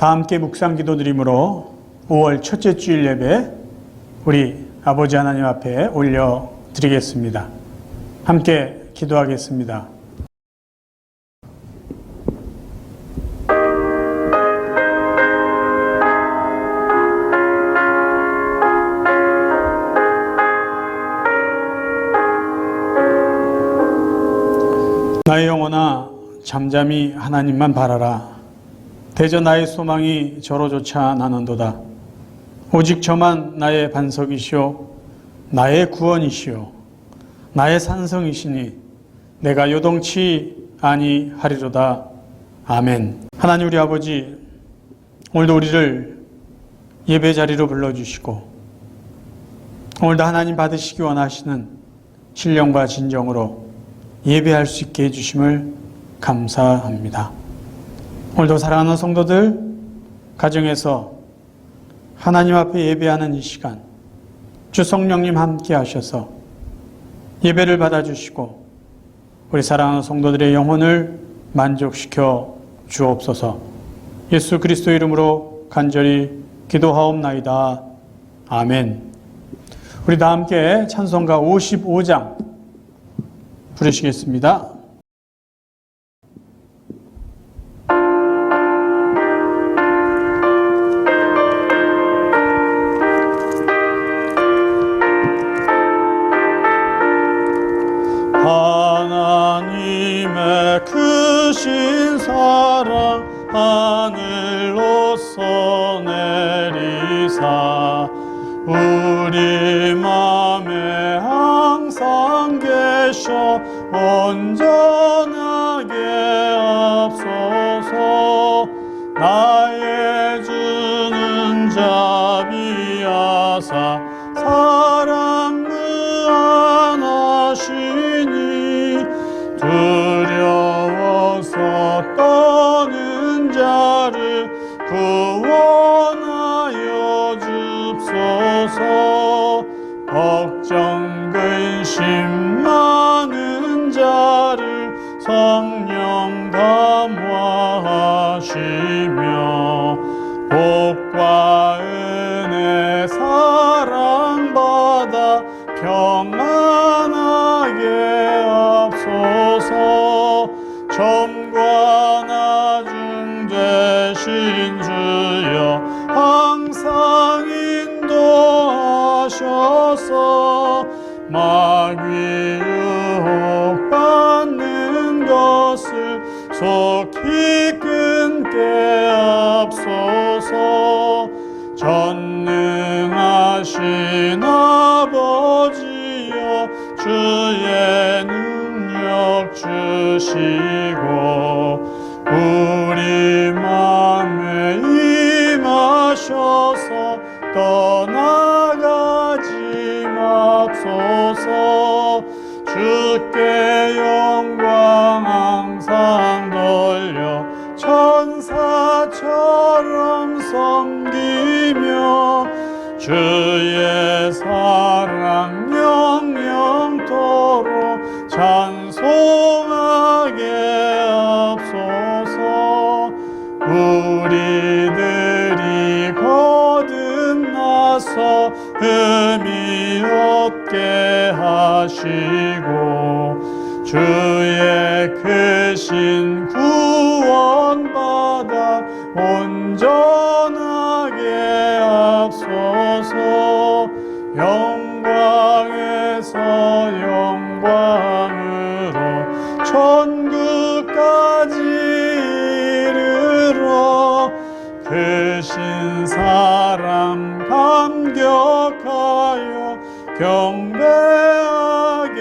다 함께 묵상 기도 드림으로 5월 첫째 주일 예배 우리 아버지 하나님 앞에 올려드리겠습니다. 함께 기도하겠습니다. 나의 영혼아 잠잠히 하나님만 바라라. 대저 나의 소망이 저로조차 나는도다. 오직 저만 나의 반석이시오 나의 구원이시오 나의 산성이시니 내가 요동치 아니하리로다. 아멘. 하나님 우리 아버지, 오늘도 우리를 예배 자리로 불러주시고 오늘도 하나님 받으시기 원하시는 신령과 진정으로 예배할 수 있게 해주심을 감사합니다. 오늘도 사랑하는 성도들, 가정에서 하나님 앞에 예배하는 이 시간 주 성령님 함께 하셔서 예배를 받아주시고 우리 사랑하는 성도들의 영혼을 만족시켜 주옵소서. 예수 그리스도 이름으로 간절히 기도하옵나이다. 아멘. 우리 다 함께 찬송가 55장 부르시겠습니다. 하나님의 크신 사랑 하늘로서 내리사 우리 맘에 항상 계셔 온전하게 앞서서 나의 주는 자비하사 사랑 무한하시니 두려워서 떠는 자를 구원하여 줍소서. 걱정 근심 많은 자를 성령 담화하시며 복과 은혜 사랑받아 평안하게 앞서서. 점과 나중 되신 주여 항상 인도하셔서 마귀 유혹받는 것을 속히 끊게 앞서서. 전능하신 아버지여 주의 능력 주시고 우리 마음에 임하셔서 떠나가지 맙소서. 주께 영광 항상 돌려 천사처럼 섬기며 주의 사랑 영영토록 찬송하게 앞서서. 우리들이 거듭나서 의미 얻게 하시고 주의 크신 구원받아 온전하게 앞서서. 영광에서 영광으로 천국까지 이르러 크신 사랑 감격하여 경배하게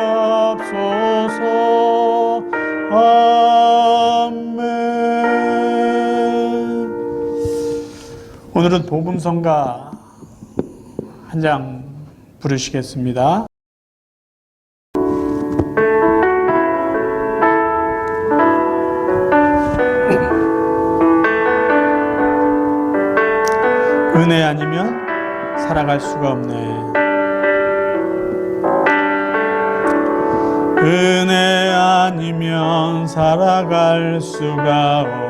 앞서서. 아멘. 오늘은 복음성가 한 장 부르시겠습니다. 은혜 아니면 살아갈 수가 없네. 은혜 아니면 살아갈 수가 없네.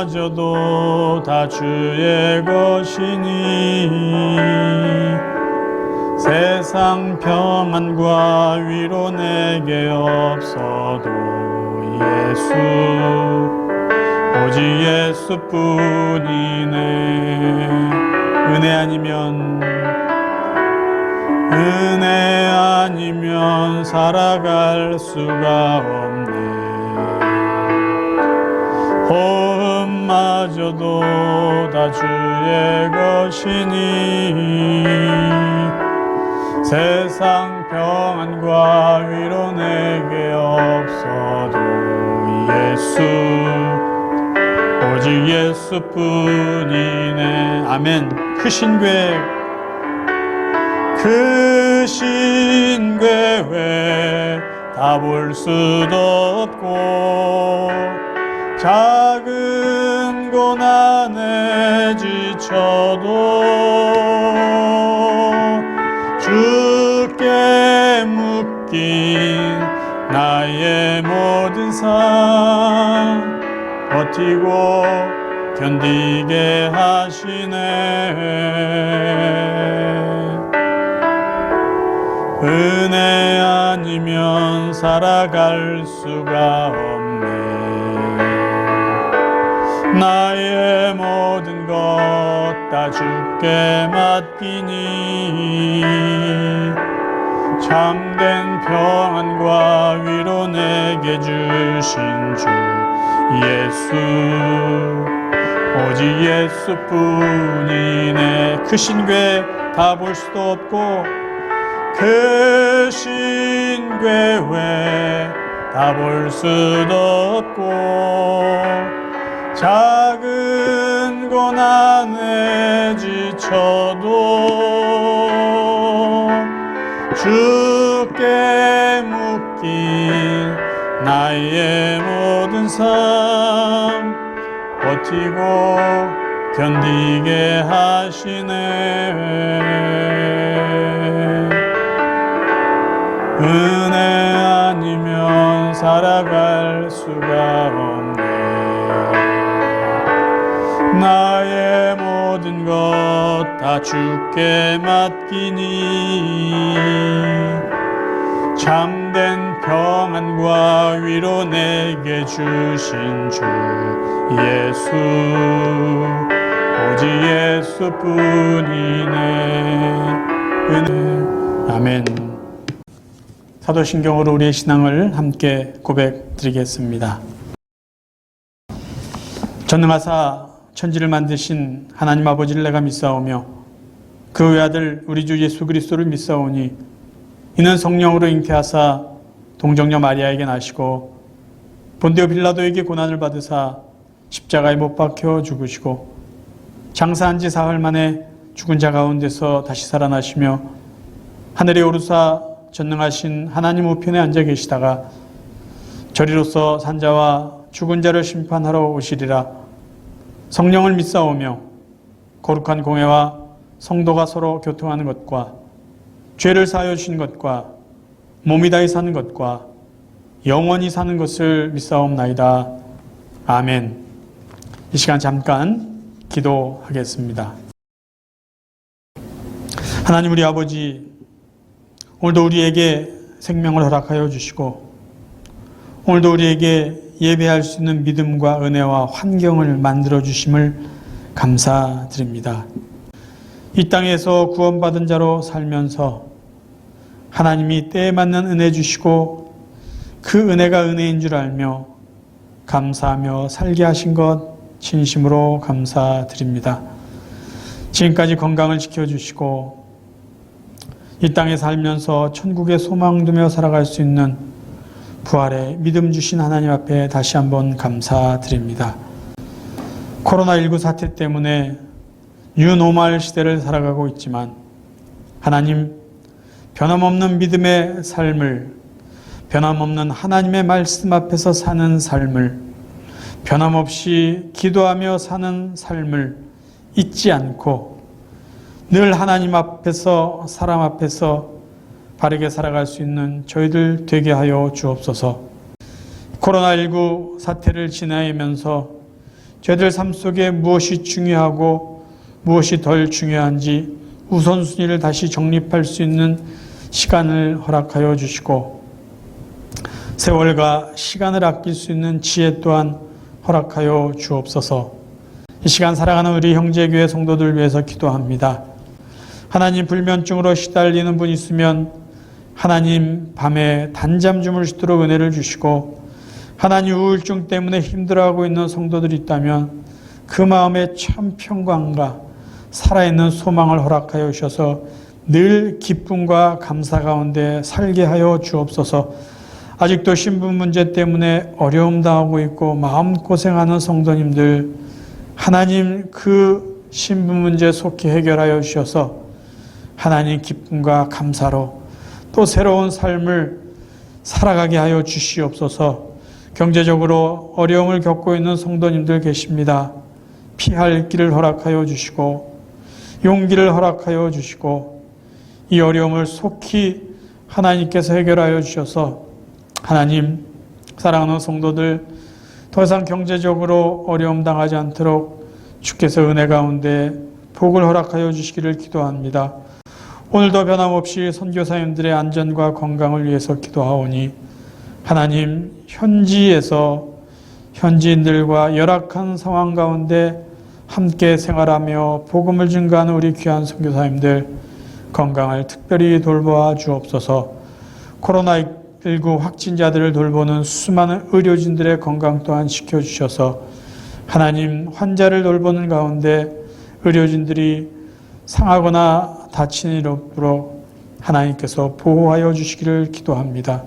마저도 다 주의 것이니 세상 평안과 위로 내게 없어도 예수 오직 예수뿐이네. 은혜 아니면 살아갈 수가 없네. 호흡마저도 다 주의 것이니 세상 평안과 위로 내게 없어도 예수 오직 예수뿐이네. 아멘. 크신 계획 다 볼 수도 없고 작은 고난에 지쳐도 주께 묶인 나의 모든 삶 버티고 견디게 하시네. 은혜 아니면 살아갈 수가 없네. 나의 모든 것 다 주께 맡기니 참된 평안과 위로 내게 주신 주 예수 오직 예수뿐이네. 크신 계획 다 볼 수도 없고 크신 계획 다 볼 수도 없고 작은 고난에 지쳐도 주께 묶인 나의 모든 삶 버티고 견디게 하시네. 은혜 아니면 살아갈 수가 없네. 나의 모든 것 다 주께 맡기니 참된 평안과 위로 내게 주신 주 예수 오직 예수뿐이네. 아멘. 사도신경으로 우리의 신앙을 함께 고백드리겠습니다. 전능하사 천지를 만드신 하나님 아버지를 내가 믿사오며 그 외아들 우리 주 예수 그리스도를 믿사오니 이는 성령으로 잉태하사 동정녀 마리아에게 나시고 본디오 빌라도에게 고난을 받으사 십자가에 못 박혀 죽으시고 장사한 지 사흘 만에 죽은 자 가운데서 다시 살아나시며 하늘에 오르사 전능하신 하나님 우편에 앉아 계시다가 저리로서 산자와 죽은 자를 심판하러 오시리라. 성령을 믿사오며 거룩한 공회와 성도가 서로 교통하는 것과 죄를 사하여 주신 것과 몸이 다히 사는 것과 영원히 사는 것을 믿사옵나이다. 아멘. 이 시간 잠깐 기도하겠습니다. 하나님 우리 아버지, 오늘도 우리에게 생명을 허락하여 주시고 오늘도 우리에게 예배할 수 있는 믿음과 은혜와 환경을 만들어 주심을 감사드립니다. 이 땅에서 구원받은 자로 살면서 하나님이 때에 맞는 은혜 주시고 그 은혜가 은혜인 줄 알며 감사하며 살게 하신 것 진심으로 감사드립니다. 지금까지 건강을 지켜주시고 이 땅에 살면서 천국의 소망 두며 살아갈 수 있는 부활의 믿음 주신 하나님 앞에 다시 한번 감사드립니다. 코로나19 사태 때문에 뉴노멀 시대를 살아가고 있지만 하나님 변함없는 믿음의 삶을, 변함없는 하나님의 말씀 앞에서 사는 삶을, 변함없이 기도하며 사는 삶을 잊지 않고 늘 하나님 앞에서, 사람 앞에서 바르게 살아갈 수 있는 저희들 되게 하여 주옵소서. 코로나19 사태를 지나면서 저희들 삶 속에 무엇이 중요하고 무엇이 덜 중요한지 우선순위를 다시 정립할 수 있는 시간을 허락하여 주시고 세월과 시간을 아낄 수 있는 지혜 또한 허락하여 주옵소서. 이 시간 사랑하는 우리 형제교회 성도들 위해서 기도합니다. 하나님, 불면증으로 시달리는 분 있으면 하나님 밤에 단잠 주무시도록 은혜를 주시고, 하나님 우울증 때문에 힘들어하고 있는 성도들이 있다면 그 마음에 참 평강과 살아있는 소망을 허락하여 주셔서 늘 기쁨과 감사 가운데 살게 하여 주옵소서. 아직도 신분 문제 때문에 어려움 당하고 있고 마음고생하는 성도님들, 하나님 그 신분 문제 속히 해결하여 주셔서 하나님 기쁨과 감사로 또 새로운 삶을 살아가게 하여 주시옵소서. 경제적으로 어려움을 겪고 있는 성도님들 계십니다. 피할 길을 허락하여 주시고 용기를 허락하여 주시고 이 어려움을 속히 하나님께서 해결하여 주셔서 하나님, 사랑하는 성도들 더 이상 경제적으로 어려움 당하지 않도록 주께서 은혜 가운데 복을 허락하여 주시기를 기도합니다. 오늘도 변함없이 선교사님들의 안전과 건강을 위해서 기도하오니 하나님, 현지에서 현지인들과 열악한 상황 가운데 함께 생활하며 복음을 증거하는 우리 귀한 선교사님들 건강을 특별히 돌보아 주옵소서. 코로나19 확진자들을 돌보는 수많은 의료진들의 건강 또한 지켜주셔서 하나님, 환자를 돌보는 가운데 의료진들이 상하거나 다치는 일 없도록 하나님께서 보호하여 주시기를 기도합니다.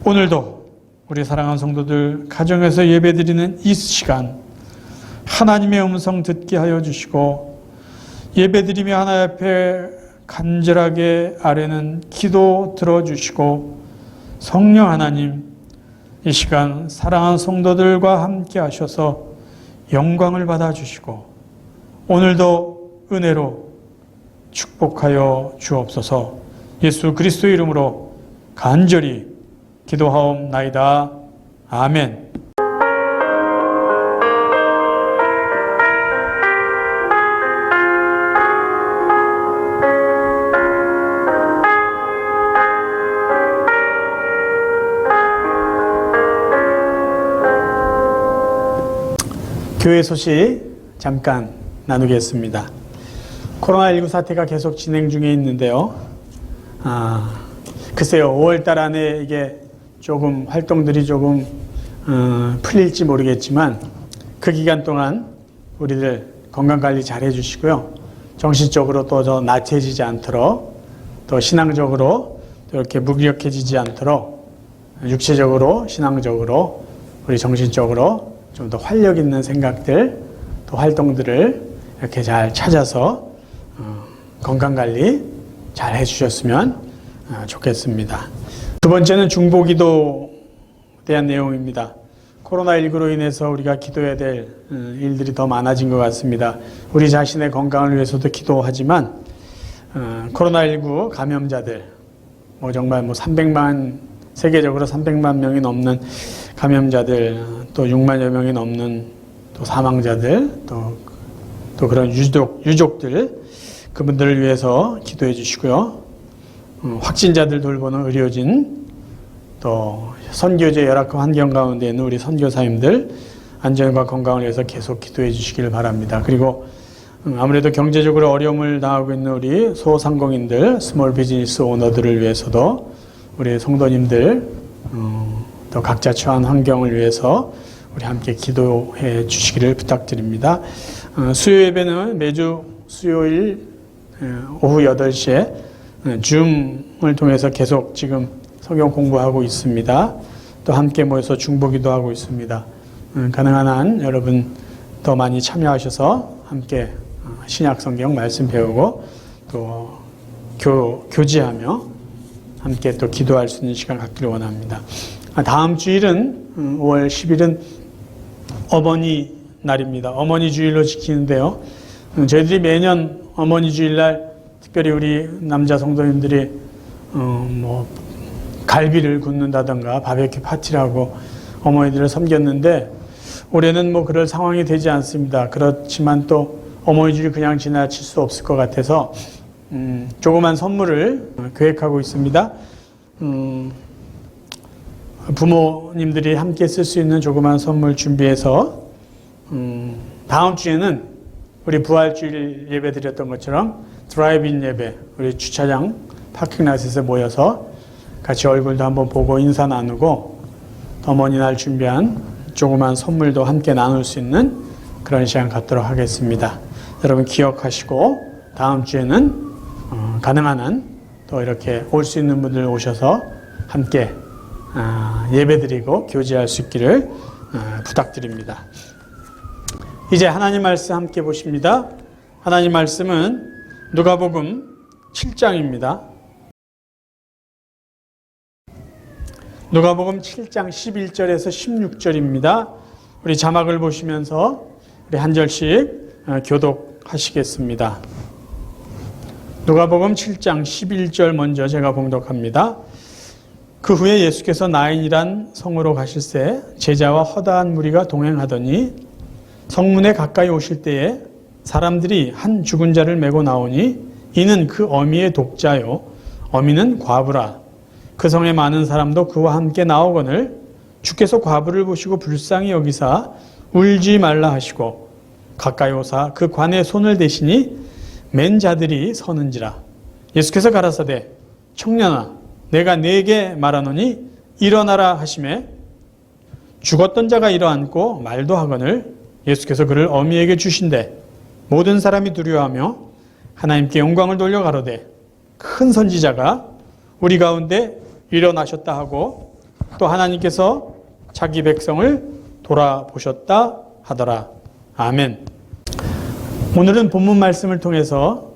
오늘도 우리 사랑하는 성도들 가정에서 예배드리는 이 시간 하나님의 음성 듣게 하여 주시고 예배드리며 하나님 앞에 간절하게 아뢰는 기도 들어주시고 성령 하나님, 이 시간 사랑하는 성도들과 함께 하셔서 영광을 받아주시고 오늘도 은혜로 축복하여 주옵소서. 예수 그리스도 이름으로 간절히 기도하옵나이다. 아멘. 교회 소식 잠깐 나누겠습니다. 코로나19 사태가 계속 진행 중에 있는데요. 글쎄요, 5월달 안에 이게 조금 활동들이 조금 풀릴지 모르겠지만 그 기간 동안 우리들 건강관리 잘 해주시고요. 정신적으로 또 더 나태해지지 않도록, 또 신앙적으로 또 이렇게 무기력해지지 않도록 육체적으로, 신앙적으로, 우리 정신적으로 좀 더 활력 있는 생각들, 또 활동들을 이렇게 잘 찾아서 건강관리 잘 해주셨으면 좋겠습니다. 두 번째는 중보기도에 대한 내용입니다. 코로나19로 인해서 우리가 기도해야 될 일들이 더 많아진 것 같습니다. 우리 자신의 건강을 위해서도 기도하지만 코로나19 감염자들, 정말 300만, 세계적으로 300만 명이 넘는 감염자들, 또 6만여 명이 넘는 또 사망자들, 또 그런 유족들, 그분들을 위해서 기도해 주시고요. 확진자들 돌보는 의료진, 또 선교제 열악한 환경 가운데 있는 우리 선교사님들 안전과 건강을 위해서 계속 기도해 주시길 바랍니다. 그리고 아무래도 경제적으로 어려움을 당하고 있는 우리 소상공인들, 스몰 비즈니스 오너들을 위해서도 우리 성도님들 또 각자 처한 환경을 위해서 우리 함께 기도해 주시기를 부탁드립니다. 수요 예배는 매주 수요일 오후 8시에 줌을 통해서 계속 지금 성경 공부하고 있습니다. 또 함께 모여서 중보기도 하고 있습니다. 가능한 한 여러분 더 많이 참여하셔서 함께 신약 성경 말씀 배우고 또 교제하며 함께 또 기도할 수 있는 시간 갖기를 원합니다. 다음 주일은 5월 10일은 어머니 날입니다. 어머니 주일로 지키는데요. 저희들이 매년 어머니 주일날 특별히 우리 남자 성도님들이 갈비를 굽는다던가 바베큐 파티라고 어머니들을 섬겼는데 올해는 뭐 그럴 상황이 되지 않습니다. 그렇지만 또 어머니 주일 그냥 지나칠 수 없을 것 같아서 조그만 선물을 계획하고 있습니다. 부모님들이 함께 쓸 수 있는 조그만 선물 준비해서 다음 주에는 우리 부활주일 예배 드렸던 것처럼 드라이브인 예배, 우리 주차장 파킹랏에서 모여서 같이 얼굴도 한번 보고 인사 나누고 어머니 날 준비한 조그만 선물도 함께 나눌 수 있는 그런 시간 갖도록 하겠습니다. 여러분 기억하시고 다음 주에는 가능한 한 또 이렇게 올 수 있는 분들 오셔서 함께 예배드리고 교제할 수 있기를 부탁드립니다. 이제 하나님 말씀 함께 보십니다. 하나님 말씀은 누가복음 7장입니다. 누가복음 7장 11절에서 16절입니다. 우리 자막을 보시면서 우리 한 절씩 교독하시겠습니다. 누가복음 7장 11절 먼저 제가 봉독합니다. 그 후에 예수께서 나인이란 성으로 가실새 제자와 허다한 무리가 동행하더니 성문에 가까이 오실 때에 사람들이 한 죽은 자를 메고 나오니 이는 그 어미의 독자요 어미는 과부라. 그 성에 많은 사람도 그와 함께 나오거늘 주께서 과부를 보시고 불쌍히 여기사 울지 말라 하시고 가까이 오사 그 관에 손을 대시니 맨 자들이 서는지라. 예수께서 가라사대 청년아 내가 네게 말하노니 일어나라 하시매 죽었던 자가 일어앉고 말도 하거늘 예수께서 그를 어미에게 주신대 모든 사람이 두려워하며 하나님께 영광을 돌려 가로되 큰 선지자가 우리 가운데 일어나셨다 하고 또 하나님께서 자기 백성을 돌아보셨다 하더라. 아멘. 오늘은 본문 말씀을 통해서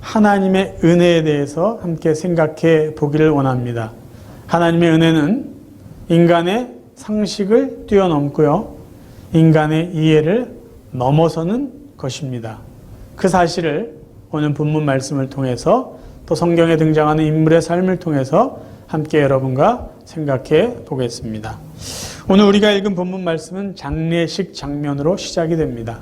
하나님의 은혜에 대해서 함께 생각해 보기를 원합니다. 하나님의 은혜는 인간의 상식을 뛰어넘고요. 인간의 이해를 넘어서는 것입니다. 그 사실을 오늘 본문 말씀을 통해서 또 성경에 등장하는 인물의 삶을 통해서 함께 여러분과 생각해 보겠습니다. 오늘 우리가 읽은 본문 말씀은 장례식 장면으로 시작이 됩니다.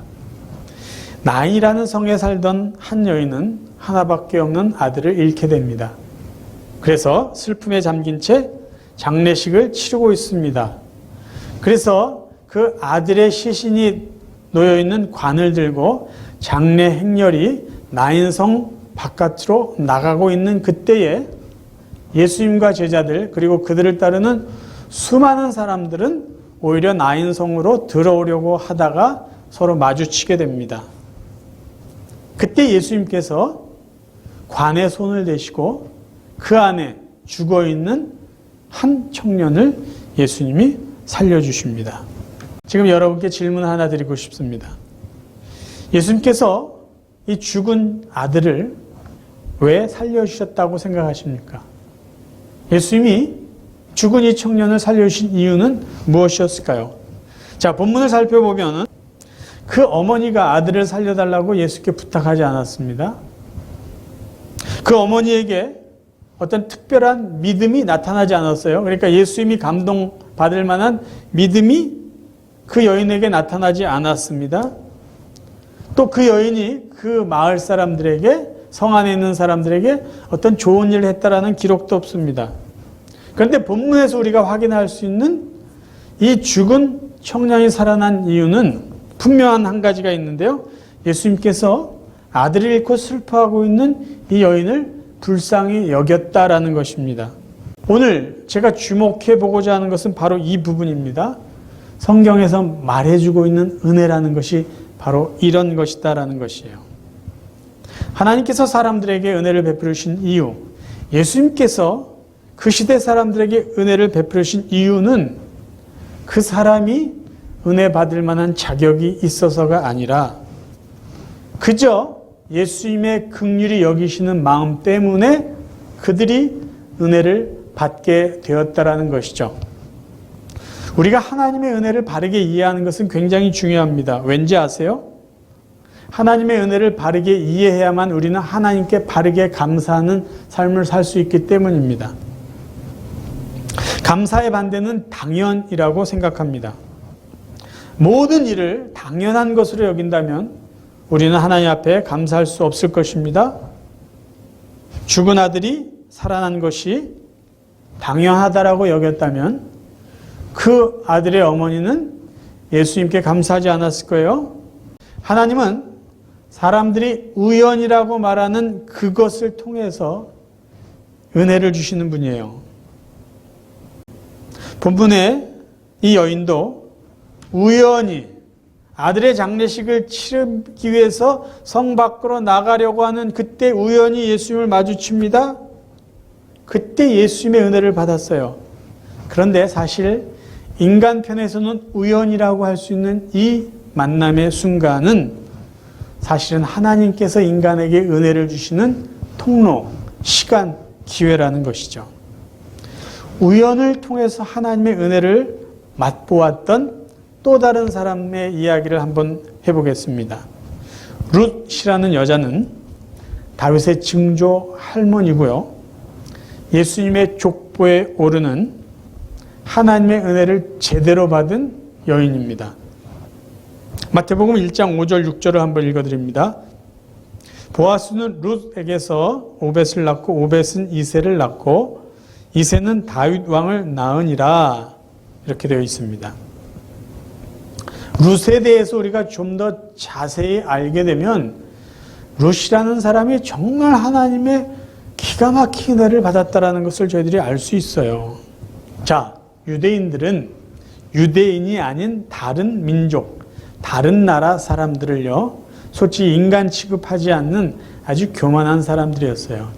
나인이라는 성에 살던 한 여인은 하나밖에 없는 아들을 잃게 됩니다. 그래서 슬픔에 잠긴 채 장례식을 치르고 있습니다. 그래서 그 아들의 시신이 놓여있는 관을 들고 장례 행렬이 나인성 바깥으로 나가고 있는 그때에 예수님과 제자들 그리고 그들을 따르는 수많은 사람들은 오히려 나인성으로 들어오려고 하다가 서로 마주치게 됩니다. 그때 예수님께서 관에 손을 대시고 그 안에 죽어있는 한 청년을 예수님이 살려주십니다. 지금 여러분께 질문 하나 드리고 싶습니다. 예수님께서 이 죽은 아들을 왜 살려주셨다고 생각하십니까? 예수님이 죽은 이 청년을 살려주신 이유는 무엇이었을까요? 자, 본문을 살펴보면 그 어머니가 아들을 살려달라고 예수께 부탁하지 않았습니다. 그 어머니에게 어떤 특별한 믿음이 나타나지 않았어요. 그러니까 예수님이 감동받을 만한 믿음이 그 여인에게 나타나지 않았습니다. 또 그 여인이 그 마을 사람들에게 성 안에 있는 사람들에게 어떤 좋은 일을 했다라는 기록도 없습니다. 그런데 본문에서 우리가 확인할 수 있는 이 죽은 청년이 살아난 이유는 분명한 한 가지가 있는데요. 예수님께서 아들을 잃고 슬퍼하고 있는 이 여인을 불쌍히 여겼다라는 것입니다. 오늘 제가 주목해 보고자 하는 것은 바로 이 부분입니다. 성경에서 말해주고 있는 은혜라는 것이 바로 이런 것이다라는 것이에요. 하나님께서 사람들에게 은혜를 베풀으신 이유, 예수님께서 그 시대 사람들에게 은혜를 베풀으신 이유는 그 사람이 은혜 받을 만한 자격이 있어서가 아니라 그저 예수님의 긍휼히 여기시는 마음 때문에 그들이 은혜를 받게 되었다라는 것이죠. 우리가 하나님의 은혜를 바르게 이해하는 것은 굉장히 중요합니다. 왠지 아세요? 하나님의 은혜를 바르게 이해해야만 우리는 하나님께 바르게 감사하는 삶을 살 수 있기 때문입니다. 감사의 반대는 당연이라고 생각합니다. 모든 일을 당연한 것으로 여긴다면 우리는 하나님 앞에 감사할 수 없을 것입니다. 죽은 아들이 살아난 것이 당연하다라고 여겼다면 그 아들의 어머니는 예수님께 감사하지 않았을 거예요. 하나님은 사람들이 우연이라고 말하는 그것을 통해서 은혜를 주시는 분이에요. 본문에 이 여인도 우연히 아들의 장례식을 치르기 위해서 성 밖으로 나가려고 하는 그때 우연히 예수님을 마주칩니다. 그때 예수님의 은혜를 받았어요. 그런데 사실 인간 편에서는 우연이라고 할 수 있는 이 만남의 순간은 사실은 하나님께서 인간에게 은혜를 주시는 통로, 시간, 기회라는 것이죠. 우연을 통해서 하나님의 은혜를 맛보았던 또 다른 사람의 이야기를 한번 해보겠습니다. 룻이라는 여자는 다윗의 증조 할머니고요. 예수님의 족보에 오르는 하나님의 은혜를 제대로 받은 여인입니다. 마태복음 1장 5절 6절을 한번 읽어드립니다. 보아스는 룻에게서 오벳을 낳고 오벳은 이새를 낳고 이새는 다윗 왕을 낳으니라 이렇게 되어 있습니다. 룻에 대해서 우리가 좀 더 자세히 알게 되면 룻이라는 사람이 정말 하나님의 기가 막힌 은혜를 받았다는 것을 저희들이 알 수 있어요. 자, 유대인들은 유대인이 아닌 다른 민족, 다른 나라 사람들을요, 솔직히 인간 취급하지 않는 아주 교만한 사람들이었어요.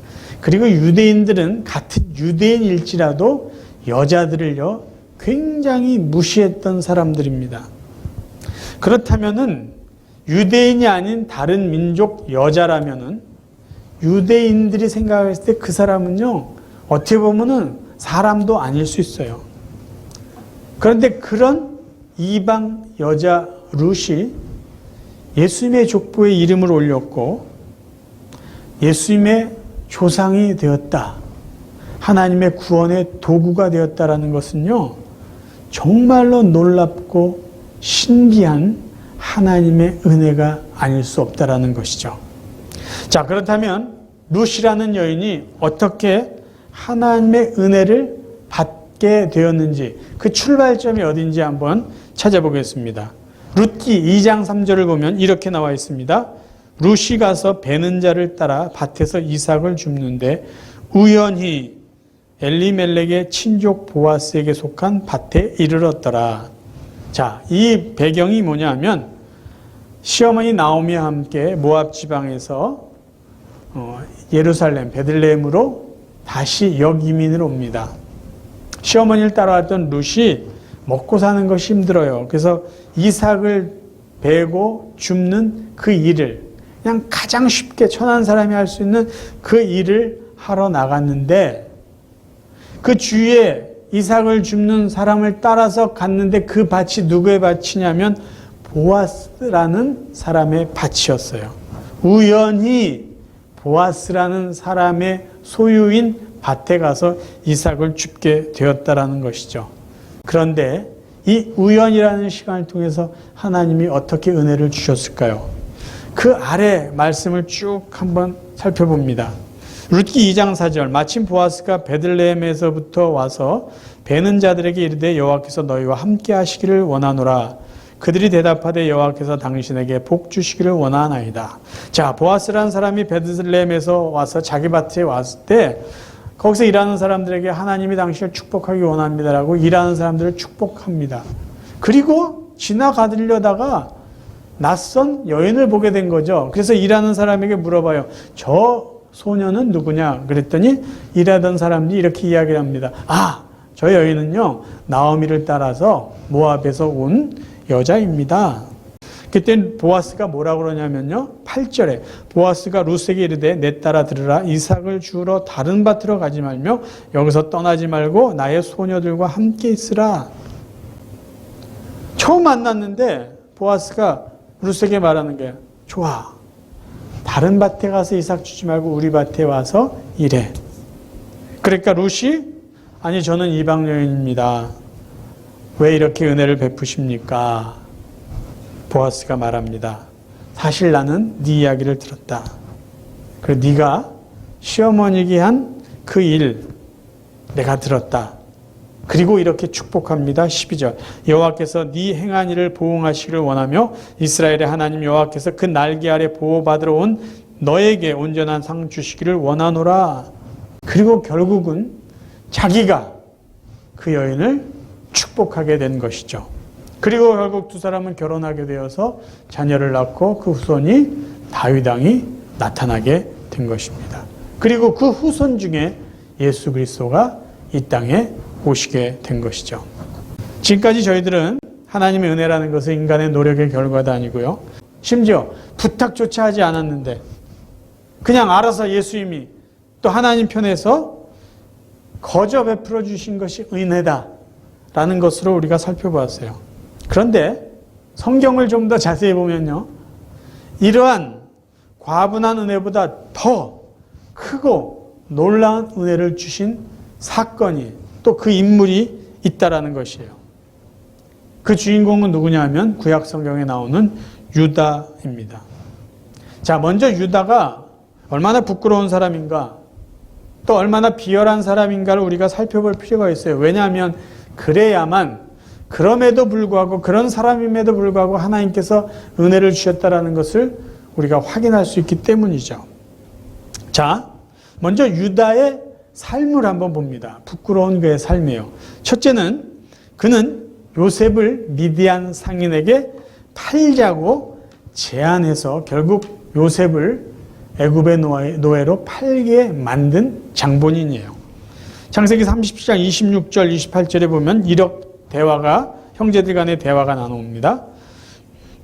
그리고 유대인들은 같은 유대인일지라도 여자들을요, 굉장히 무시했던 사람들입니다. 그렇다면은 유대인이 아닌 다른 민족 여자라면은 유대인들이 생각했을 때 그 사람은요, 어떻게 보면은 사람도 아닐 수 있어요. 그런데 그런 이방 여자 룻이 예수님의 족보에 이름을 올렸고 예수님의 조상이 되었다. 하나님의 구원의 도구가 되었다라는 것은요, 정말로 놀랍고 신기한 하나님의 은혜가 아닐 수 없다라는 것이죠. 자, 그렇다면 룻이라는 여인이 어떻게 하나님의 은혜를 받게 되었는지 그 출발점이 어딘지 한번 찾아보겠습니다. 룻기 2장 3절을 보면 이렇게 나와 있습니다. 룻이 가서 베는 자를 따라 밭에서 이삭을 줍는데 우연히 엘리멜렉의 친족 보아스에게 속한 밭에 이르렀더라. 자, 이 배경이 뭐냐 하면 시어머니 나오미와 함께 모압 지방에서 예루살렘 베들레헴으로 다시 역이민을 옵니다. 시어머니를 따라왔던 룻이 먹고 사는 것이 힘들어요. 그래서 이삭을 베고 줍는 그 일을 그냥 가장 쉽게 천한 사람이 할 수 있는 그 일을 하러 나갔는데 그 주위에 이삭을 줍는 사람을 따라서 갔는데 그 밭이 누구의 밭이냐면 보아스라는 사람의 밭이었어요. 우연히 보아스라는 사람의 소유인 밭에 가서 이삭을 줍게 되었다라는 것이죠. 그런데 이 우연이라는 시간을 통해서 하나님이 어떻게 은혜를 주셨을까요? 그 아래 말씀을 쭉 한번 살펴봅니다. 룻기 2장 4절 마침 보아스가 베들레헴에서부터 와서 베는 자들에게 이르되 여호와께서 너희와 함께 하시기를 원하노라. 그들이 대답하되 여호와께서 당신에게 복 주시기를 원하나이다. 자, 보아스라는 사람이 베들레헴에서 와서 자기 밭에 왔을 때 거기서 일하는 사람들에게 하나님이 당신을 축복하기 원합니다라고 일하는 사람들을 축복합니다. 그리고 지나가려다가 낯선 여인을 보게 된 거죠. 그래서 일하는 사람에게 물어봐요. 저 소녀는 누구냐? 그랬더니 일하던 사람들이 이렇게 이야기를 합니다. 아, 저 여인은요, 나오미를 따라서 모압에서 온 여자입니다. 그때 보아스가 뭐라고 그러냐면요, 8절에 보아스가 룻에게 이르되 내 따라 들으라. 이삭을 주우러 다른 밭으로 가지 말며 여기서 떠나지 말고 나의 소녀들과 함께 있으라. 처음 만났는데 보아스가 룻에게 말하는 게 좋아. 다른 밭에 가서 이삭 주지 말고 우리 밭에 와서 일해. 그러니까 룻이 아니 저는 이방 여인입니다. 왜 이렇게 은혜를 베푸십니까? 보아스가 말합니다. 사실 나는 네 이야기를 들었다. 그리고 네가 시어머니에게 한 그 일 내가 들었다. 그리고 이렇게 축복합니다. 12절. 여호와께서 네 행한 일을 보응하시기를 원하며 이스라엘의 하나님 여호와께서 그 날개 아래 보호받으러 온 너에게 온전한 상 주시기를 원하노라. 그리고 결국은 자기가 그 여인을 축복하게 된 것이죠. 그리고 결국 두 사람은 결혼하게 되어서 자녀를 낳고 그 후손이 다윗 왕이 나타나게 된 것입니다. 그리고 그 후손 중에 예수 그리스도가 이 땅에 오시게 된 것이죠. 지금까지 저희들은 하나님의 은혜라는 것은 인간의 노력의 결과도 아니고요. 심지어 부탁조차 하지 않았는데 그냥 알아서 예수님이 또 하나님 편에서 거저 베풀어 주신 것이 은혜다라는 것으로 우리가 살펴보았어요. 그런데 성경을 좀 더 자세히 보면요. 이러한 과분한 은혜보다 더 크고 놀라운 은혜를 주신 사건이 또 그 인물이 있다라는 것이에요. 그 주인공은 누구냐 하면 구약 성경에 나오는 유다입니다. 자, 먼저 유다가 얼마나 부끄러운 사람인가 또 얼마나 비열한 사람인가를 우리가 살펴볼 필요가 있어요. 왜냐하면 그래야만 그럼에도 불구하고 그런 사람임에도 불구하고 하나님께서 은혜를 주셨다라는 것을 우리가 확인할 수 있기 때문이죠. 자, 먼저 유다의 삶을 한번 봅니다. 부끄러운 그의 삶이에요. 첫째는 그는 요셉을 미디안 상인에게 팔자고 제안해서 결국 요셉을 애굽의 노예로 팔게 만든 장본인이에요. 창세기 37장 26절 28절에 보면 대화가 형제들 간의 대화가 나옵니다.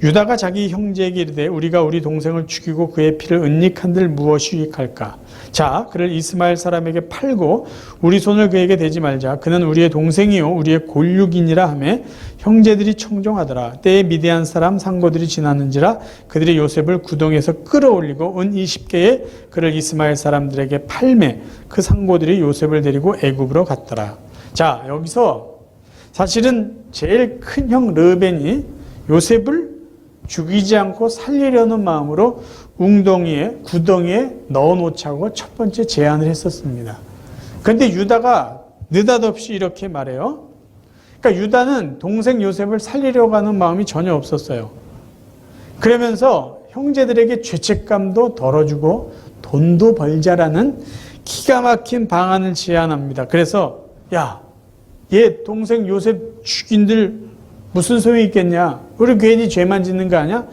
유다가 자기 형제에게 이르되 우리가 우리 동생을 죽이고 그의 피를 은닉한들 무엇이 유익할까? 자, 그를 이스마엘 사람에게 팔고 우리 손을 그에게 대지 말자. 그는 우리의 동생이요 우리의 골육이니라 하매 형제들이 청종하더라. 때에 미디안 사람 상고들이 지났는지라 그들이 요셉을 구덩이에서 끌어올리고 은 20개에 그를 이스마엘 사람들에게 팔매 그 상고들이 요셉을 데리고 애굽으로 갔더라. 자, 여기서 사실은 제일 큰 형 르벤이 요셉을 죽이지 않고 살리려는 마음으로 구덩이에 넣어놓자고 첫 번째 제안을 했었습니다. 그런데 유다가 느닷없이 이렇게 말해요. 그러니까 유다는 동생 요셉을 살리려고 하는 마음이 전혀 없었어요. 그러면서 형제들에게 죄책감도 덜어주고 돈도 벌자라는 기가 막힌 방안을 제안합니다. 그래서 야, 얘 동생 요셉 죽인들 무슨 소용이 있겠냐? 우리 괜히 죄만 짓는 거 아니야?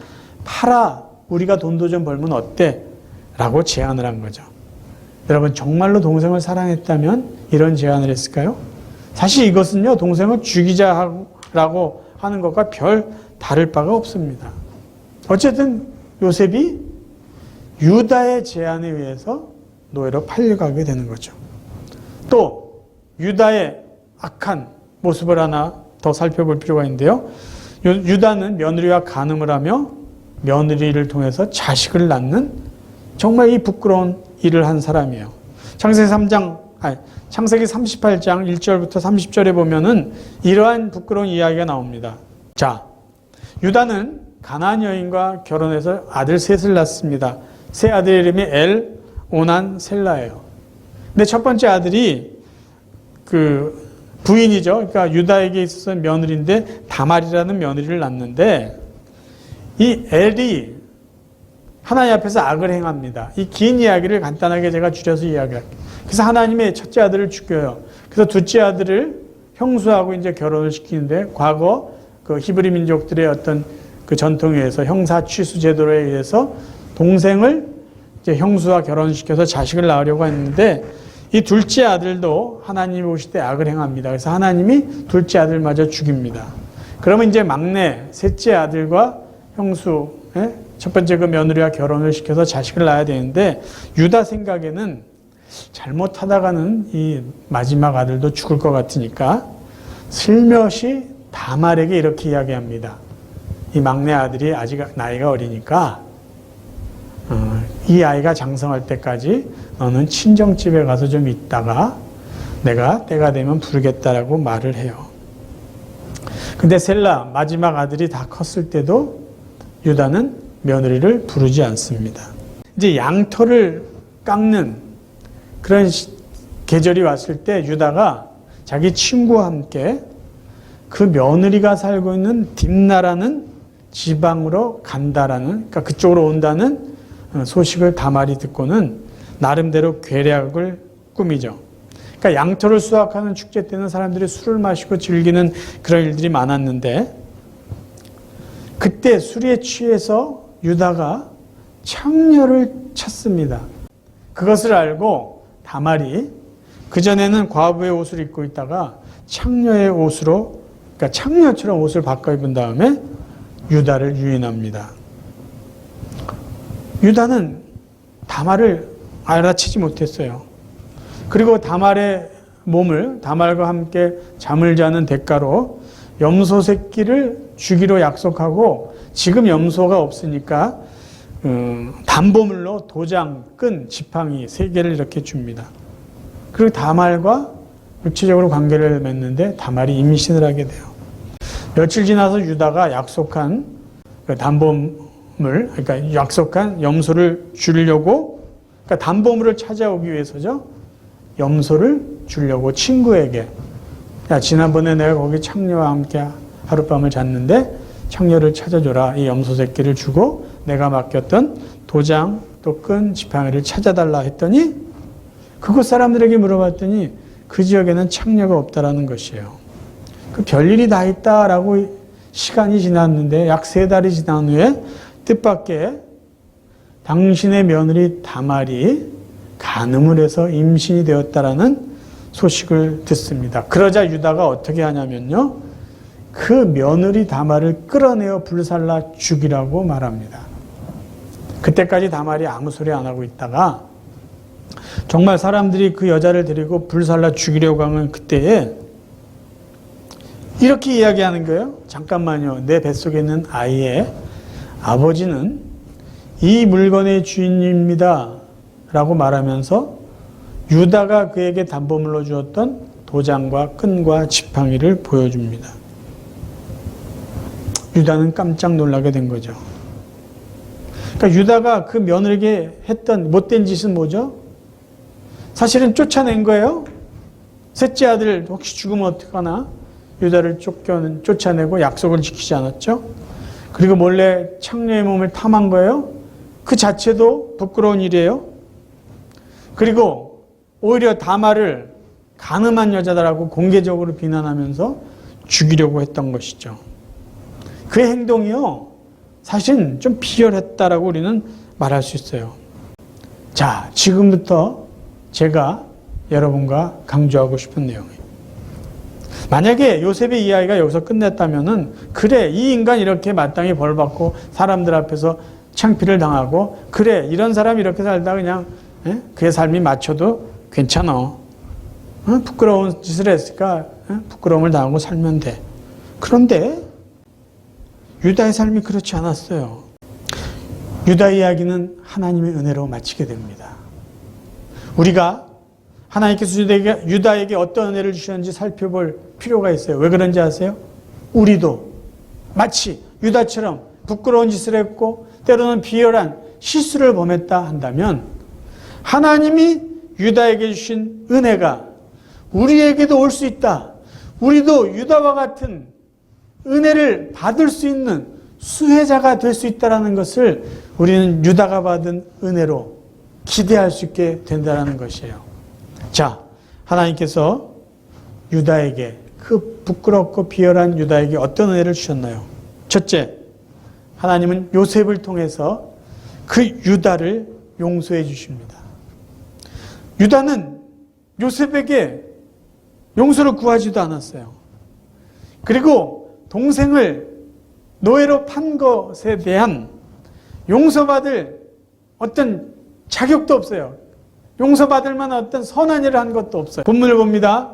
팔아. 우리가 돈도 좀 벌면 어때? 라고 제안을 한 거죠. 여러분 정말로 동생을 사랑했다면 이런 제안을 했을까요? 사실 이것은요. 동생을 죽이자라고 하는 것과 별 다를 바가 없습니다. 어쨌든 요셉이 유다의 제안에 의해서 노예로 팔려가게 되는 거죠. 또 유다의 악한 모습을 하나 더 살펴볼 필요가 있는데요. 유다는 며느리와 간음을 하며 며느리를 통해서 자식을 낳는 정말 이 부끄러운 일을 한 사람이에요. 창세기 38장 1절부터 30절에 보면은 이러한 부끄러운 이야기가 나옵니다. 자, 유다는 가나안 여인과 결혼해서 아들 셋을 낳습니다. 세 아들의 이름이 엘, 오난, 셀라예요. 근데 첫 번째 아들이 그 부인이죠. 그러니까 유다에게 있어서 며느리인데 다말이라는 며느리를 낳는데 이 엘이 하나님 앞에서 악을 행합니다. 이 긴 이야기를 간단하게 제가 줄여서 이야기할게요. 그래서 하나님의 첫째 아들을 죽여요. 그래서 둘째 아들을 형수하고 이제 결혼을 시키는데 과거 그 히브리 민족들의 어떤 그 전통에 의해서 형사 취수 제도에 의해서 동생을 이제 형수와 결혼시켜서 자식을 낳으려고 했는데 이 둘째 아들도 하나님이 오실 때 악을 행합니다. 그래서 하나님이 둘째 아들마저 죽입니다. 그러면 이제 막내 셋째 아들과 형수 첫 번째 그 며느리와 결혼을 시켜서 자식을 낳아야 되는데 유다 생각에는 잘못하다가는 이 마지막 아들도 죽을 것 같으니까 슬며시 다말에게 이렇게 이야기합니다. 이 막내 아들이 아직 나이가 어리니까 이 아이가 장성할 때까지 너는 친정집에 가서 좀 있다가 내가 때가 되면 부르겠다라고 말을 해요. 근데 셀라 마지막 아들이 다 컸을 때도 유다는 며느리를 부르지 않습니다. 이제 양털을 깎는 그런 계절이 왔을 때 유다가 자기 친구와 함께 그 며느리가 살고 있는 딥나라는 지방으로 간다라는, 그러니까 그쪽으로 온다는 소식을 다말이 듣고는 나름대로 계략을 꾸미죠. 그러니까 양털을 수확하는 축제 때는 사람들이 술을 마시고 즐기는 그런 일들이 많았는데, 그때 술에 취해서 유다가 창녀를 찾습니다. 그것을 알고 다말이 그전에는 과부의 옷을 입고 있다가 창녀의 옷으로, 그러니까 창녀처럼 옷을 바꿔 입은 다음에 유다를 유인합니다. 유다는 다말을 알아채지 못했어요. 그리고 다말의 몸을 다말과 함께 잠을 자는 대가로 염소 새끼를 주기로 약속하고, 지금 염소가 없으니까 담보물로 도장, 끈, 지팡이 3개를 이렇게 줍니다. 그리고 다말과 육체적으로 관계를 맺는데 다말이 임신을 하게 돼요. 며칠 지나서 유다가 약속한 그 담보물, 그러니까 약속한 염소를 주려고, 그러니까 담보물을 찾아오기 위해서죠. 염소를 주려고 친구에게, 야, 지난번에 내가 거기 창녀와 함께 하룻밤을 잤는데 창녀를 찾아줘라. 이 염소 새끼를 주고 내가 맡겼던 도장, 또 끈, 지팡이를 찾아달라 했더니, 그곳 사람들에게 물어봤더니 그 지역에는 창녀가 없다라는 것이에요. 그 별일이 다 있다라고 시간이 지났는데 약 3달이 지난 후에 뜻밖의 당신의 며느리 다말이 간음을 해서 임신이 되었다라는 소식을 듣습니다. 그러자 유다가 어떻게 하냐면요, 그 며느리 다말을 끌어내어 불살라 죽이라고 말합니다. 그때까지 다말이 아무 소리 안 하고 있다가 정말 사람들이 그 여자를 데리고 불살라 죽이려고 하는 그때에 이렇게 이야기하는 거예요. 잠깐만요. 내 뱃속에 있는 아이의 아버지는 이 물건의 주인입니다 라고 말하면서 유다가 그에게 담보물로 주었던 도장과 끈과 지팡이를 보여줍니다. 유다는 깜짝 놀라게 된 거죠. 그러니까 유다가 그 며느리에게 했던 못된 짓은 뭐죠? 사실은 쫓아낸 거예요. 셋째 아들 혹시 죽으면 어떡하나 유다를 쫓아내고 약속을 지키지 않았죠. 그리고 몰래 창녀의 몸을 탐한 거예요. 그 자체도 부끄러운 일이에요. 그리고 오히려 다말을 간음한 여자다라고 공개적으로 비난하면서 죽이려고 했던 것이죠. 그 행동이요, 사실 좀 비열했다라고 우리는 말할 수 있어요. 자, 지금부터 제가 여러분과 강조하고 싶은 내용이에요. 만약에 요셉의 이야기가 여기서 끝냈다면은, 그래, 이 인간 이렇게 마땅히 벌받고 사람들 앞에서 창피를 당하고, 그래, 이런 사람이 이렇게 살다 그냥 그의 삶이 맞춰도 괜찮아. 부끄러운 짓을 했으니까 부끄러움을 당하고 살면 돼. 그런데 유다의 삶이 그렇지 않았어요. 유다 이야기는 하나님의 은혜로 마치게 됩니다. 우리가 하나님께서 유다에게 어떤 은혜를 주셨는지 살펴볼 필요가 있어요. 왜 그런지 아세요? 우리도 마치 유다처럼 부끄러운 짓을 했고 때로는 비열한 실수를 범했다 한다면, 하나님이 유다에게 주신 은혜가 우리에게도 올 수 있다. 우리도 유다와 같은 은혜를 받을 수 있는 수혜자가 될 수 있다는 것을 우리는 유다가 받은 은혜로 기대할 수 있게 된다는 것이에요. 자, 하나님께서 유다에게, 그 부끄럽고 비열한 유다에게 어떤 은혜를 주셨나요? 첫째, 하나님은 요셉을 통해서 그 유다를 용서해 주십니다. 유다는 요셉에게 용서를 구하지도 않았어요. 그리고 동생을 노예로 판 것에 대한 용서받을 어떤 자격도 없어요. 용서받을 만한 어떤 선한 일을 한 것도 없어요. 본문을 봅니다.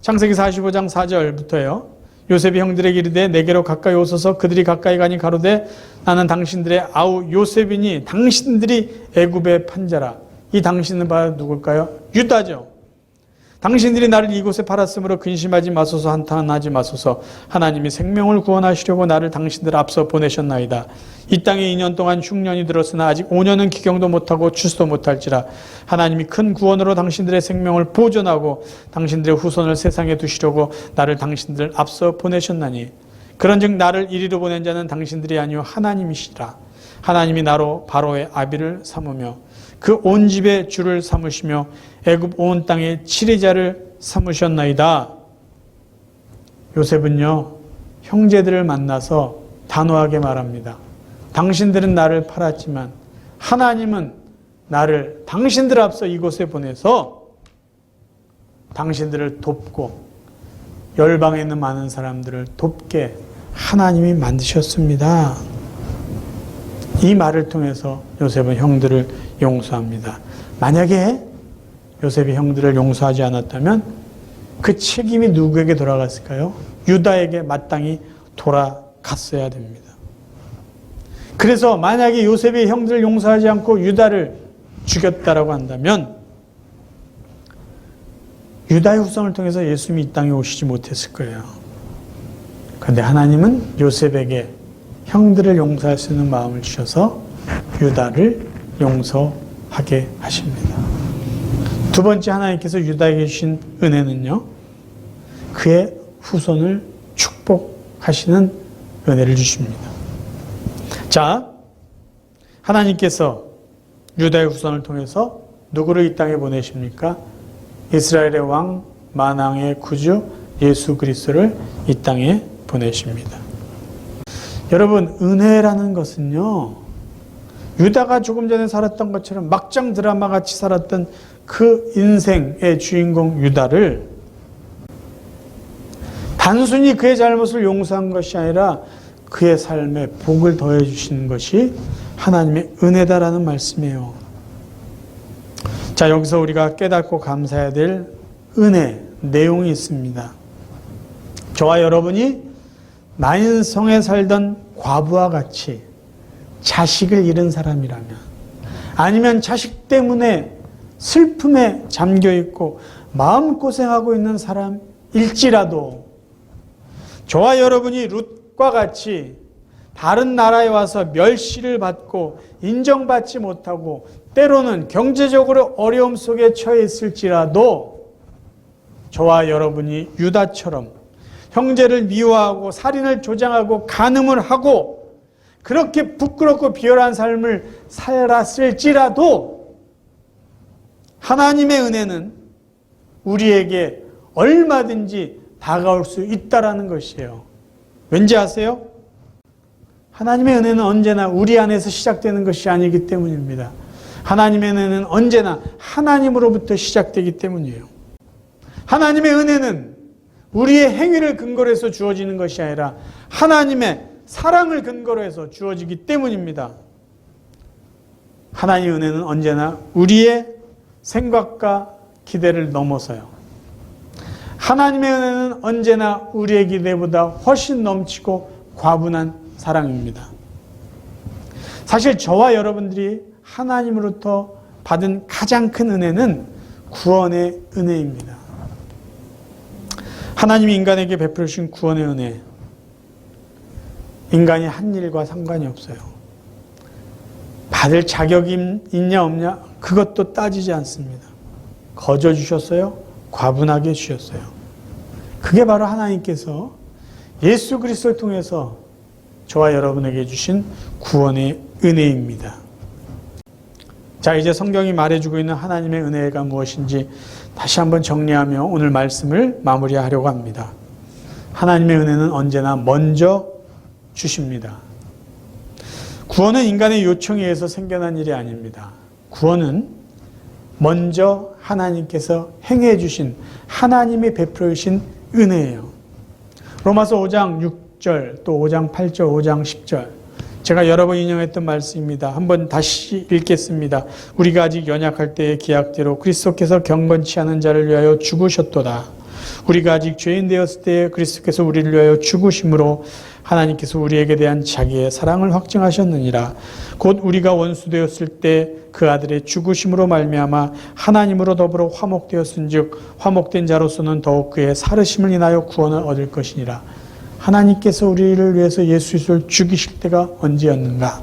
창세기 45장 4절부터요. 요셉이 형들에게 이르되 내게로 가까이 오소서. 그들이 가까이 가니 가로되 나는 당신들의 아우 요셉이니 당신들이 애굽의 판자라. 이 당신은 바로 누굴까요? 유다죠. 당신들이 나를 이곳에 팔았으므로 근심하지 마소서, 한탄하지 마소서. 하나님이 생명을 구원하시려고 나를 당신들 앞서 보내셨나이다. 이 땅에 2년 동안 흉년이 들었으나 아직 5년은 기경도 못하고 추수도 못할지라. 하나님이 큰 구원으로 당신들의 생명을 보존하고 당신들의 후손을 세상에 두시려고 나를 당신들 앞서 보내셨나니, 그런즉 나를 이리로 보낸 자는 당신들이 아니요 하나님이시라. 하나님이 나로 바로의 아비를 삼으며 그 온 집의 주를 삼으시며 애굽 온 땅의 치리자를 삼으셨나이다. 요셉은요, 형제들을 만나서 단호하게 말합니다. 당신들은 나를 팔았지만 하나님은 나를 당신들 앞서 이곳에 보내서 당신들을 돕고 열방에 있는 많은 사람들을 돕게 하나님이 만드셨습니다. 이 말을 통해서 요셉은 형들을 용서합니다. 만약에 요셉이 형들을 용서하지 않았다면 그 책임이 누구에게 돌아갔을까요? 유다에게 마땅히 돌아갔어야 됩니다. 그래서 만약에 요셉이 형들을 용서하지 않고 유다를 죽였다라고 한다면 유다의 후손을 통해서 예수님이 이 땅에 오시지 못했을 거예요. 그런데 하나님은 요셉에게 형들을 용서할 수 있는 마음을 주셔서 유다를 용서하게 하십니다. 두 번째, 하나님께서 유다에게 주신 은혜는요, 그의 후손을 축복하시는 은혜를 주십니다. 자, 하나님께서 유다의 후손을 통해서 누구를 이 땅에 보내십니까? 이스라엘의 왕, 만왕의 구주 예수 그리스도를 이 땅에 보내십니다. 여러분, 은혜라는 것은요, 유다가 조금 전에 살았던 것처럼 막장 드라마 같이 살았던 그 인생의 주인공 유다를 단순히 그의 잘못을 용서한 것이 아니라 그의 삶에 복을 더해 주시는 것이 하나님의 은혜다라는 말씀이에요. 자, 여기서 우리가 깨닫고 감사해야 될 은혜 내용이 있습니다. 저와 여러분이 나인성에 살던 과부와 같이 자식을 잃은 사람이라면, 아니면 자식 때문에 슬픔에 잠겨있고 마음고생하고 있는 사람일지라도, 저와 여러분이 룻과 같이 다른 나라에 와서 멸시를 받고 인정받지 못하고 때로는 경제적으로 어려움 속에 처해 있을지라도, 저와 여러분이 유다처럼 형제를 미워하고 살인을 조장하고 간음을 하고 그렇게 부끄럽고 비열한 삶을 살았을지라도 하나님의 은혜는 우리에게 얼마든지 다가올 수 있다라는 것이에요. 왠지 아세요? 하나님의 은혜는 언제나 우리 안에서 시작되는 것이 아니기 때문입니다. 하나님의 은혜는 언제나 하나님으로부터 시작되기 때문이에요. 하나님의 은혜는 우리의 행위를 근거로 해서 주어지는 것이 아니라 하나님의 사랑을 근거로 해서 주어지기 때문입니다. 하나님의 은혜는 언제나 우리의 생각과 기대를 넘어서요. 하나님의 은혜는 언제나 우리의 기대보다 훨씬 넘치고 과분한 사랑입니다. 사실 저와 여러분들이 하나님으로부터 받은 가장 큰 은혜는 구원의 은혜입니다. 하나님이 인간에게 베풀어 주신 구원의 은혜, 인간이 한 일과 상관이 없어요. 받을 자격이 있냐 없냐 그것도 따지지 않습니다. 거저 주셨어요? 과분하게 주셨어요. 그게 바로 하나님께서 예수 그리스도를 통해서 저와 여러분에게 주신 구원의 은혜입니다. 자, 이제 성경이 말해주고 있는 하나님의 은혜가 무엇인지 다시 한번 정리하며 오늘 말씀을 마무리하려고 합니다. 하나님의 은혜는 언제나 먼저 주십니다. 구원은 인간의 요청에 의해서 생겨난 일이 아닙니다. 구원은 먼저 하나님께서 행해 주신, 하나님이 베풀어 주신 은혜예요. 로마서 5장 6절, 또 5장 8절, 5장 10절, 제가 여러 번 인용했던 말씀입니다. 한번 다시 읽겠습니다. 우리가 아직 연약할 때의 기약대로 그리스도께서 경건치 않은 자를 위하여 죽으셨도다. 우리가 아직 죄인 되었을 때 그리스도께서 우리를 위하여 죽으심으로 하나님께서 우리에게 대한 자기의 사랑을 확증하셨느니라. 곧 우리가 원수 되었을 때 그 아들의 죽으심으로 말미암아 하나님으로 더불어 화목되었은즉 화목된 자로서는 더욱 그의 살으심을 인하여 구원을 얻을 것이니라. 하나님께서 우리를 위해서 예수 그리스도를 죽이실 때가 언제였는가?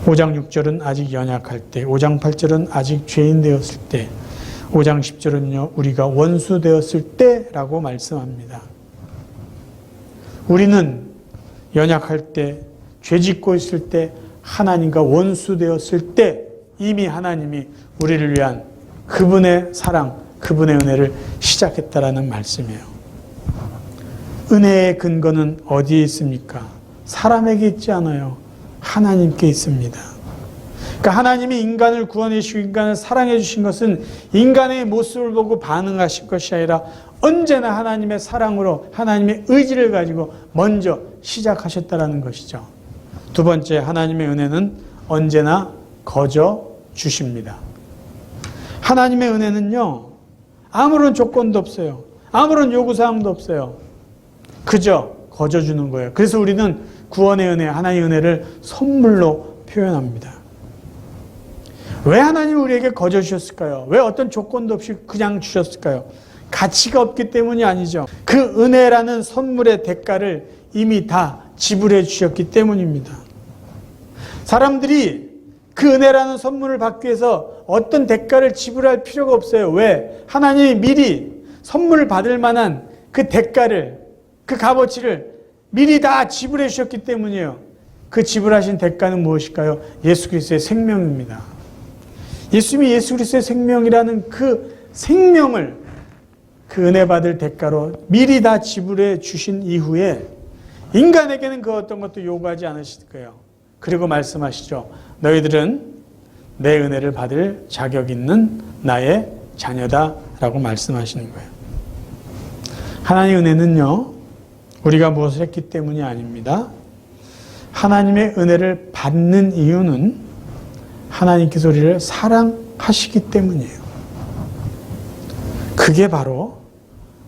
5장 6절은 아직 연약할 때, 5장 8절은 아직 죄인 되었을 때, 5장 10절은요 우리가 원수 되었을 때라고 말씀합니다. 우리는 연약할 때, 죄짓고 있을 때, 하나님과 원수 되었을 때 이미 하나님이 우리를 위한 그분의 사랑, 그분의 은혜를 시작했다라는 말씀이에요. 은혜의 근거는 어디에 있습니까? 사람에게 있지 않아요. 하나님께 있습니다. 그러니까 하나님이 인간을 구원해 주시고 인간을 사랑해 주신 것은 인간의 모습을 보고 반응하신 것이 아니라 언제나 하나님의 사랑으로 하나님의 의지를 가지고 먼저 시작하셨다라는 것이죠. 두 번째, 하나님의 은혜는 언제나 거저 주십니다. 하나님의 은혜는요 아무런 조건도 없어요. 아무런 요구사항도 없어요. 그저 거저 주는 거예요. 그래서 우리는 구원의 은혜, 하나님의 은혜를 선물로 표현합니다. 왜 하나님이 우리에게 거저 주셨을까요? 왜 어떤 조건도 없이 그냥 주셨을까요? 가치가 없기 때문이 아니죠. 그 은혜라는 선물의 대가를 이미 다 지불해 주셨기 때문입니다. 사람들이 그 은혜라는 선물을 받기 위해서 어떤 대가를 지불할 필요가 없어요. 왜? 하나님이 미리 선물을 받을 만한 그 대가를, 그 값어치를 미리 다 지불해 주셨기 때문이에요. 그 지불하신 대가는 무엇일까요? 예수 그리스도의 생명입니다. 예수님이 예수 그리스도의 생명이라는 그 생명을 그 은혜 받을 대가로 미리 다 지불해 주신 이후에 인간에게는 그 어떤 것도 요구하지 않으실 거예요. 그리고 말씀하시죠. 너희들은 내 은혜를 받을 자격 있는 나의 자녀다라고 말씀하시는 거예요. 하나님의 은혜는요, 우리가 무엇을 했기 때문이 아닙니다. 하나님의 은혜를 받는 이유는 하나님께서 우리를 사랑하시기 때문이에요. 그게 바로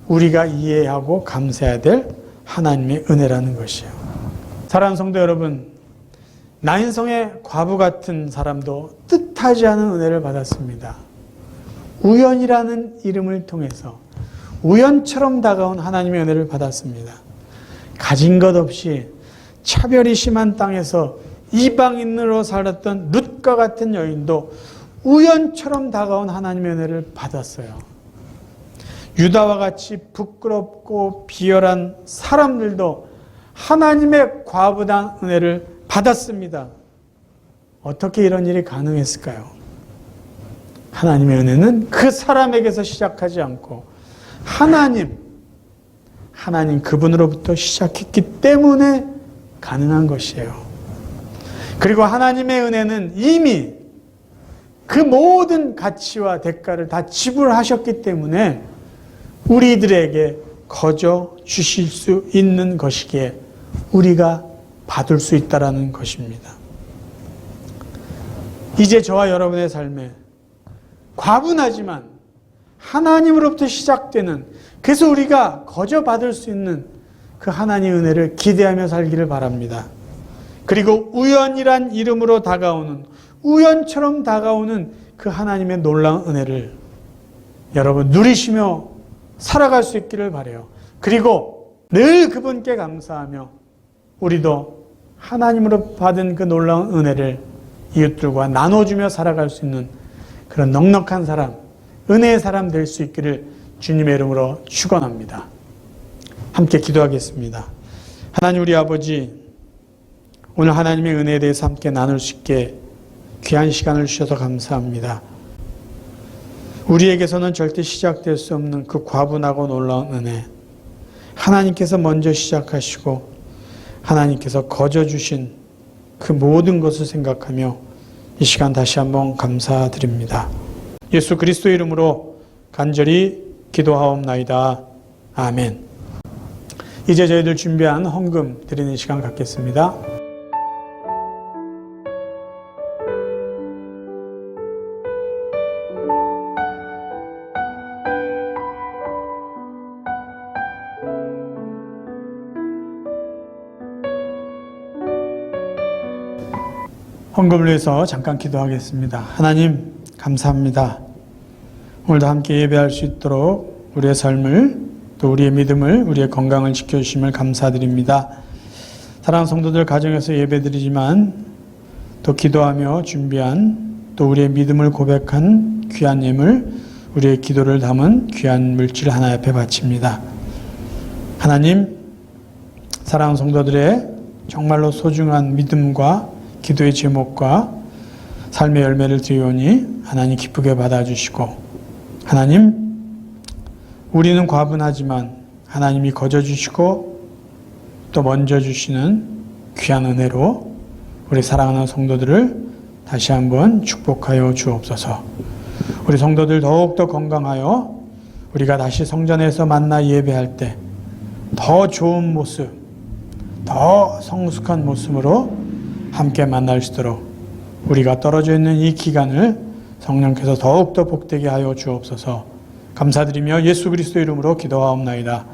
우리가 이해하고 감사해야 될 하나님의 은혜라는 것이에요. 사랑하는 성도 여러분, 나인성의 과부 같은 사람도 뜻하지 않은 은혜를 받았습니다. 우연이라는 이름을 통해서 우연처럼 다가온 하나님의 은혜를 받았습니다. 가진 것 없이 차별이 심한 땅에서 이방인으로 살았던 룻과 같은 여인도 우연처럼 다가온 하나님의 은혜를 받았어요. 유다와 같이 부끄럽고 비열한 사람들도 하나님의 과부단 은혜를 받았습니다. 어떻게 이런 일이 가능했을까요? 하나님의 은혜는 그 사람에게서 시작하지 않고 하나님 그분으로부터 시작했기 때문에 가능한 것이에요. 그리고 하나님의 은혜는 이미 그 모든 가치와 대가를 다 지불하셨기 때문에 우리들에게 거저 주실 수 있는 것이기에 우리가 받을 수 있다는 것입니다. 이제 저와 여러분의 삶에 과분하지만 하나님으로부터 시작되는, 그래서 우리가 거저 받을 수 있는 그 하나님의 은혜를 기대하며 살기를 바랍니다. 그리고 우연이란 이름으로 다가오는, 우연처럼 다가오는 그 하나님의 놀라운 은혜를 여러분 누리시며 살아갈 수 있기를 바라요. 그리고 늘 그분께 감사하며 우리도 하나님으로 받은 그 놀라운 은혜를 이웃들과 나눠주며 살아갈 수 있는 그런 넉넉한 사람, 은혜의 사람 될 수 있기를 주님의 이름으로 축원합니다. 함께 기도하겠습니다. 하나님 우리 아버지, 오늘 하나님의 은혜에 대해서 함께 나눌 수 있게 귀한 시간을 주셔서 감사합니다. 우리에게서는 절대 시작될 수 없는 그 과분하고 놀라운 은혜, 하나님께서 먼저 시작하시고 하나님께서 거저 주신 그 모든 것을 생각하며 이 시간 다시 한번 감사드립니다. 예수 그리스도 이름으로 간절히 기도하옵나이다. 아멘. 이제 저희들 준비한 헌금 드리는 시간 갖겠습니다. 헌금을 위해서 잠깐 기도하겠습니다. 하나님 감사합니다. 오늘도 함께 예배할 수 있도록 우리의 삶을 또 우리의 믿음을 우리의 건강을 지켜주심을 감사드립니다. 사랑하는 성도들 가정에서 예배드리지만 또 기도하며 준비한 또 우리의 믿음을 고백한 귀한 예물 우리의 기도를 담은 귀한 물질 하나 앞에 바칩니다. 하나님 사랑하는 성도들의 정말로 소중한 믿음과 기도의 제목과 삶의 열매를 드리오니 하나님 기쁘게 받아주시고 하나님 우리는 과분하지만 하나님이 거저주시고 또 먼저 주시는 귀한 은혜로 우리 사랑하는 성도들을 다시 한번 축복하여 주옵소서. 우리 성도들 더욱더 건강하여 우리가 다시 성전에서 만나 예배할 때 더 좋은 모습, 더 성숙한 모습으로 함께 만날 수 있도록 우리가 떨어져 있는 이 기간을 성령께서 더욱더 복되게 하여 주옵소서. 감사드리며 예수 그리스도 이름으로 기도하옵나이다.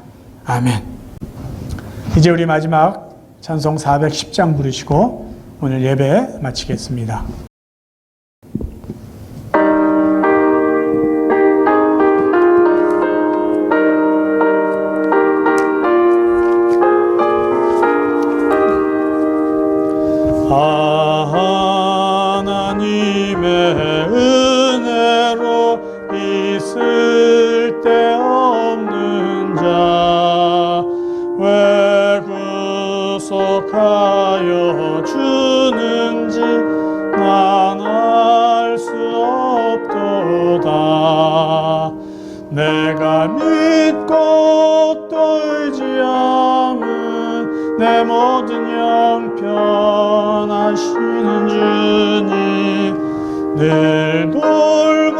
아멘. 이제 우리 마지막 찬송 410장 부르시고 오늘 예배 마치겠습니다. 하나님의 은혜로 있을 데 없는 자 왜 구속하여 주는지 난 알 수 없도다. 내가 믿고 또 의지함은 내 모든 형편하시는 주님 늘 돌보아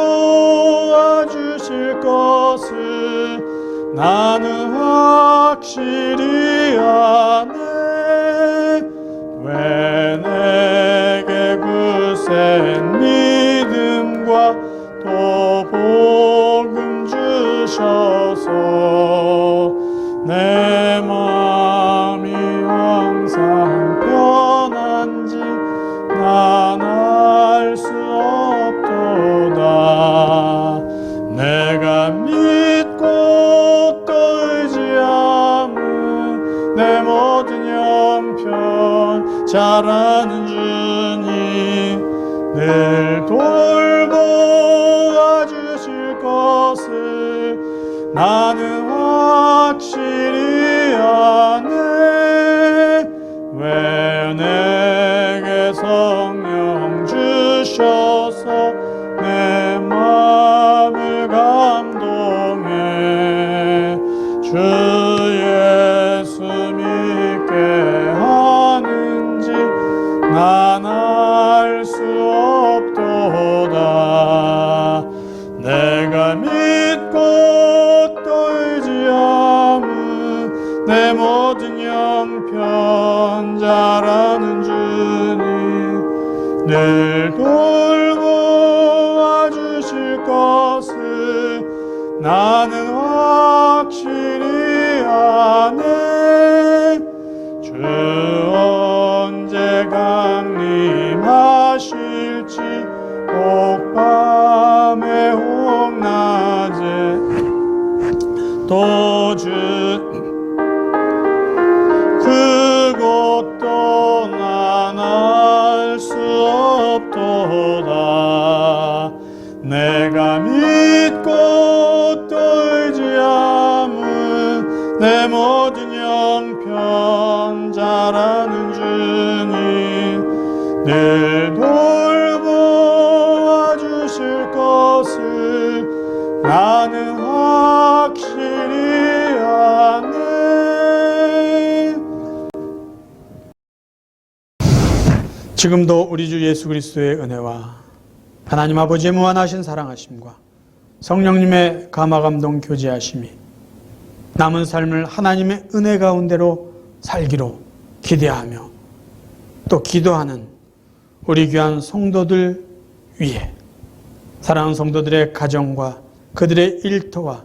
주실 것을 나는 확실히 아네. 왜 내게 굳센 믿음과 또 복음 주셔서 내 마음이 항상 편한지 난 알 수 없도다. 내가 믿고 또 의지함은 내 모든 형편 잘 아는 주님 늘 돌보아 주실 것을 나는 확실히 아네. 왜 내게 성령 주셔서 내 마음을 감동해 주 예수 믿게 하는지 난 알 수 없도다. 내가 믿고 또 의지함은 내 모든 형편 잘 아는 주님 늘 돌보아 주실 것을 나는 확실히 아네. 주 언제 강림하실지 혹 밤에 혹 낮에 또 주 그것도 난 알 수 없도다. 내가 믿고 또 의지함은 내 모든 형편 잘 아는 주님 늘 돌보아 주실 것을 나는 확실히 아네. 지금도 우리 주 예수 그리스도의 은혜와 하나님 아버지의 무한하신 사랑하심과 성령님의 감화감동 교제하심이 남은 삶을 하나님의 은혜 가운데로 살기로 기대하며 또 기도하는 우리 귀한 성도들 위해 사랑하는 성도들의 가정과 그들의 일터와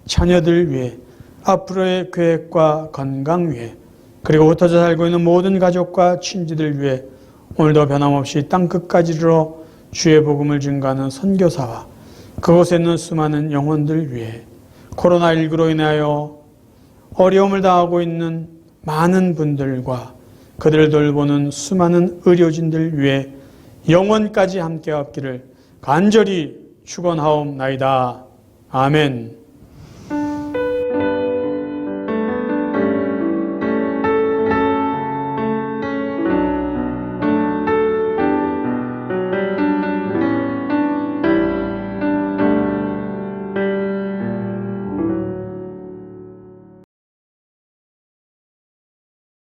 자녀들 위해 앞으로의 계획과 건강 위해 그리고 흩어져 살고 있는 모든 가족과 친지들 위해 오늘도 변함없이 땅끝까지 이르러 주의 복음을 증거하는 선교사와 그곳에 있는 수많은 영혼들 위해 코로나19로 인하여 어려움을 당하고 있는 많은 분들과 그들을 돌보는 수많은 의료진들 위해 영원까지 함께 없기를 간절히 축원하옵나이다. 아멘.